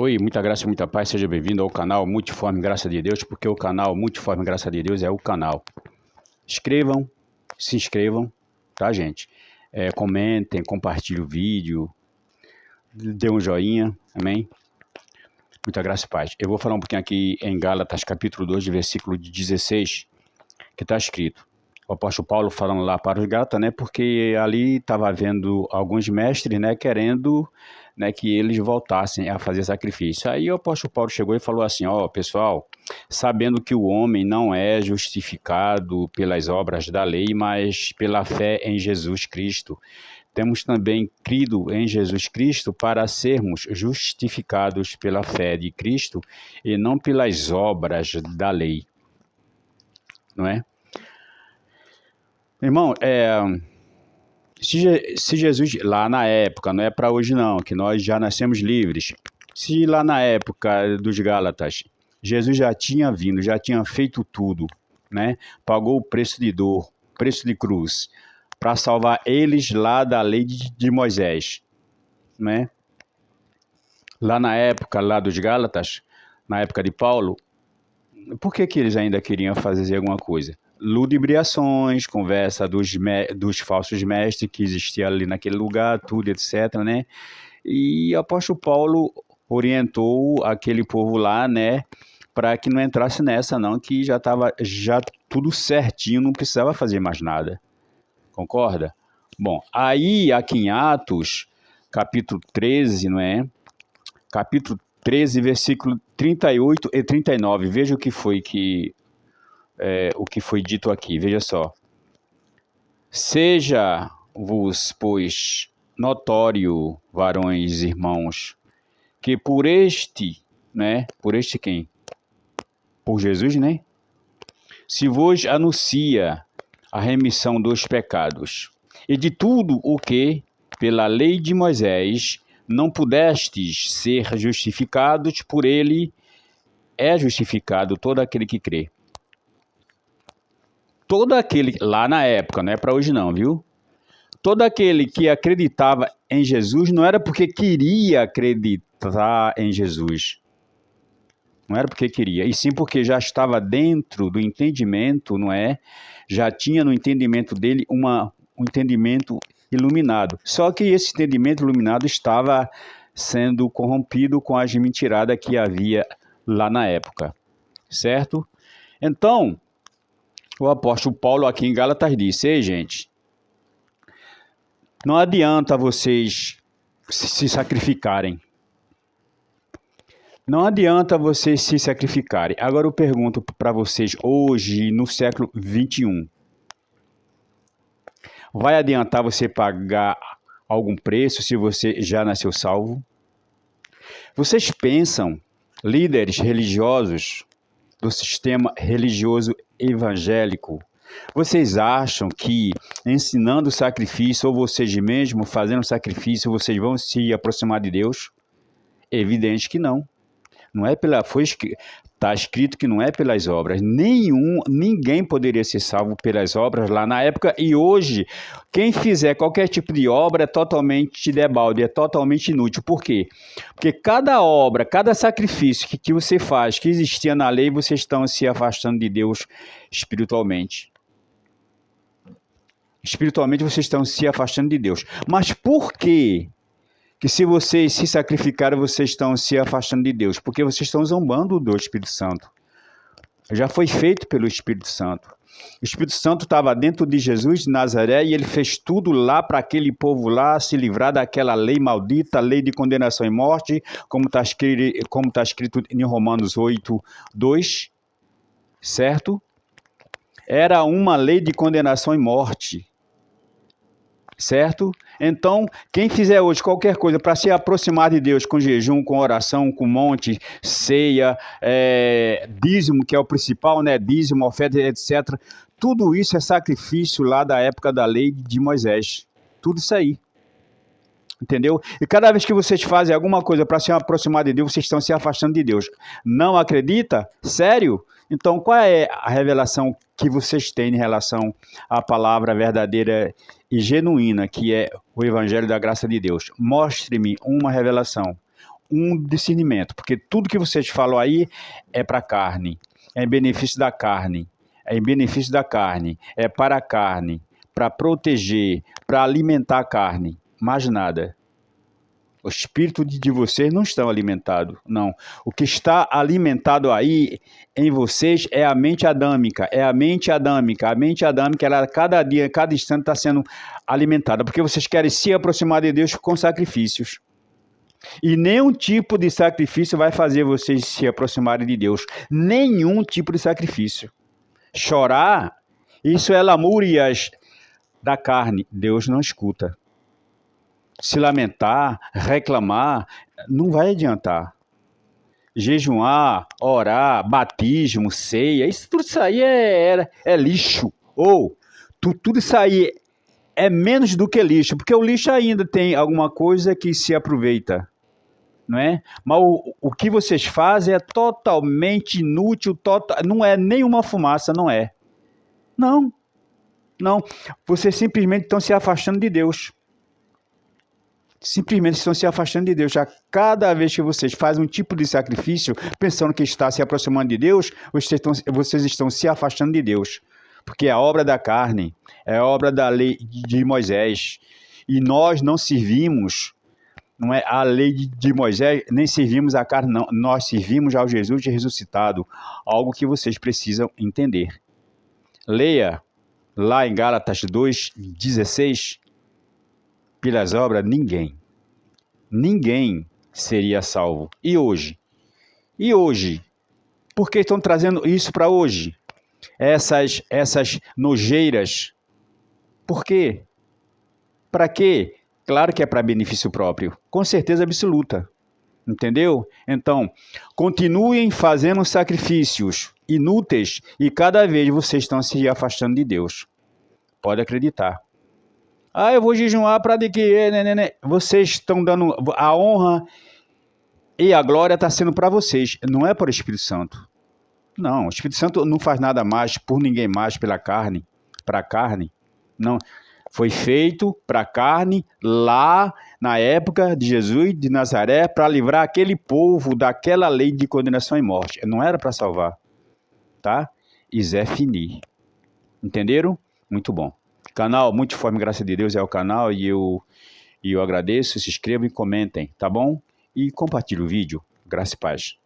Oi, muita graça e muita paz, seja bem-vindo ao canal Multiforme Graça de Deus, porque o canal Multiforme Graça de Deus é o canal. Inscrevam, se inscrevam, tá, gente? Comentem, compartilhem o vídeo, dê um joinha, amém? Muita graça e paz. Eu vou falar um pouquinho aqui em Gálatas, capítulo 2, versículo 16, que está escrito. O apóstolo Paulo falando lá para os Gálatas, né, porque ali estava havendo alguns mestres, né, querendo, né, que eles voltassem a fazer sacrifício. Aí o apóstolo Paulo chegou e falou assim, pessoal, sabendo que o homem não é justificado pelas obras da lei, mas pela fé em Jesus Cristo. Temos também crido em Jesus Cristo para sermos justificados pela fé de Cristo e não pelas obras da lei, não é? Irmão, se Jesus, lá na época, não é para hoje não, que nós já nascemos livres, se lá na época dos Gálatas, Jesus já tinha vindo, já tinha feito tudo, né? Pagou o preço de dor, preço de cruz, para salvar eles lá da lei de Moisés, né? Lá na época lá dos Gálatas, na época de Paulo, por que eles ainda queriam fazer alguma coisa? Ludibriações, conversa dos falsos mestres que existiam ali naquele lugar, tudo, etc, né? E o apóstolo Paulo orientou aquele povo lá, né, para que não entrasse nessa não, que já estava já tudo certinho, não precisava fazer mais nada. Concorda? Bom, aí aqui em Atos, capítulo 13, não é? Capítulo 13, versículo 38 e 39. Veja o que foi dito aqui, veja só. Seja-vos, pois, notório, varões, irmãos, que por este, né? Por este quem? Por Jesus, né? Se vos anuncia a remissão dos pecados, e de tudo o que, pela lei de Moisés, não pudestes ser justificados, por ele é justificado todo aquele que crê. Todo aquele, lá na época, não é para hoje não, viu? Todo aquele que acreditava em Jesus não era porque queria acreditar em Jesus. Não era porque queria, e sim porque já estava dentro do entendimento, não é? Já tinha no entendimento dele um entendimento iluminado. Só que esse entendimento iluminado estava sendo corrompido com as mentiradas que havia lá na época, certo? Então, o apóstolo Paulo aqui em Gálatas disse, ei gente, não adianta vocês se sacrificarem. Não adianta vocês se sacrificarem. Agora eu pergunto para vocês, hoje, no século 21, vai adiantar você pagar algum preço se você já nasceu salvo? Vocês pensam, líderes religiosos do sistema religioso evangélico, vocês acham que ensinando sacrifício ou vocês mesmos fazendo sacrifício, vocês vão se aproximar de Deus? Evidente que não. Não é está escrito que não é pelas obras. Ninguém poderia ser salvo pelas obras lá na época e hoje quem fizer qualquer tipo de obra é totalmente debalde, é totalmente inútil. Por quê? Porque cada obra, cada sacrifício que você faz, que existia na lei, vocês estão se afastando de Deus espiritualmente. Espiritualmente vocês estão se afastando de Deus. Mas por quê? Que se vocês se sacrificarem, vocês estão se afastando de Deus, porque vocês estão zombando do Espírito Santo. Já foi feito pelo Espírito Santo. O Espírito Santo estava dentro de Jesus de Nazaré e ele fez tudo lá para aquele povo lá se livrar daquela lei maldita, lei de condenação e morte, como está escrito em Romanos 8, 2, certo? Era uma lei de condenação e morte. Certo? Então, quem fizer hoje qualquer coisa para se aproximar de Deus com jejum, com oração, com monte, ceia, dízimo, que é o principal, né? Dízimo, oferta, etc. Tudo isso é sacrifício lá da época da lei de Moisés. Tudo isso aí. Entendeu? E cada vez que vocês fazem alguma coisa para se aproximar de Deus, vocês estão se afastando de Deus. Não acredita? Sério? Então, qual é a revelação que vocês têm em relação à palavra verdadeira e genuína, que é o Evangelho da Graça de Deus? Mostre-me uma revelação. um discernimento, porque tudo que vocês falam aí é para a carne, é em benefício da carne, é em benefício da carne, é para a carne, para proteger, para alimentar a carne, mais nada. O espírito de vocês não está alimentado, não. O que está alimentado aí em vocês é a mente adâmica, a mente adâmica, ela cada dia, cada instante está sendo alimentada, porque vocês querem se aproximar de Deus com sacrifícios. E nenhum tipo de sacrifício vai fazer vocês se aproximarem de Deus. Nenhum tipo de sacrifício. Chorar, isso é lamúrias da carne. Deus não escuta. Se lamentar, reclamar, não vai adiantar. Jejuar, orar, batismo, ceia, tudo isso aí é lixo. Ou tudo isso aí é menos do que lixo, porque o lixo ainda tem alguma coisa que se aproveita, não é? Mas o que vocês fazem é totalmente inútil, não é nenhuma fumaça, não é. Não. Vocês simplesmente estão se afastando de Deus. Simplesmente estão se afastando de Deus. Já cada vez que vocês fazem um tipo de sacrifício, pensando que está se aproximando de Deus, vocês estão se afastando de Deus. Porque é a obra da carne, é a obra da lei de Moisés. E nós não servimos, não é a lei de Moisés, nem servimos a carne, não. Nós servimos ao Jesus ressuscitado. Algo que vocês precisam entender. Leia lá em Gálatas 2:16. Pelas obras, ninguém seria salvo. E hoje? Por que estão trazendo isso para hoje? Essas nojeiras. Por quê? Para quê? Claro que é para benefício próprio. Com certeza absoluta. Entendeu? Então, continuem fazendo sacrifícios inúteis e cada vez vocês estão se afastando de Deus. Pode acreditar. Eu vou jejuar para de que... Vocês estão dando a honra e a glória está sendo para vocês, não é para o Espírito Santo. Não, o Espírito Santo não faz nada mais por ninguém mais pela carne, para a carne. Não, foi feito para a carne lá na época de Jesus de Nazaré para livrar aquele povo daquela lei de condenação e morte. Não era para salvar, tá? Isso é finir. Entenderam? Muito bom. Canal Multiforme Graça de Deus é o canal e eu agradeço, se inscrevam e comentem, tá bom? E compartilhe o vídeo. Graça e paz.